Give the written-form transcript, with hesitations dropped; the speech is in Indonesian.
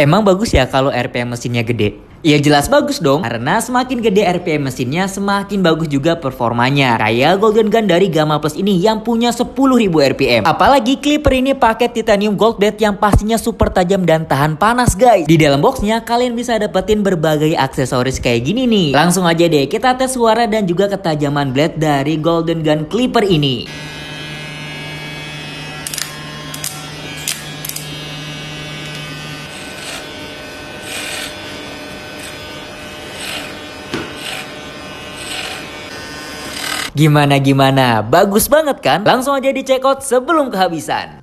Emang bagus ya kalau RPM mesinnya gede? Ya jelas bagus dong, karena semakin gede RPM mesinnya semakin bagus juga performanya. Kayak Golden Gun dari Gamma Plus ini yang punya 10.000 RPM. Apalagi clipper ini pakai titanium gold blade yang pastinya super tajam dan tahan panas guys. Di dalam boxnya kalian bisa dapetin berbagai aksesoris kayak gini nih. Langsung aja deh kita tes suara dan juga ketajaman blade dari Golden Gun clipper ini. Gimana? Bagus banget kan? Langsung aja dicek out sebelum kehabisan.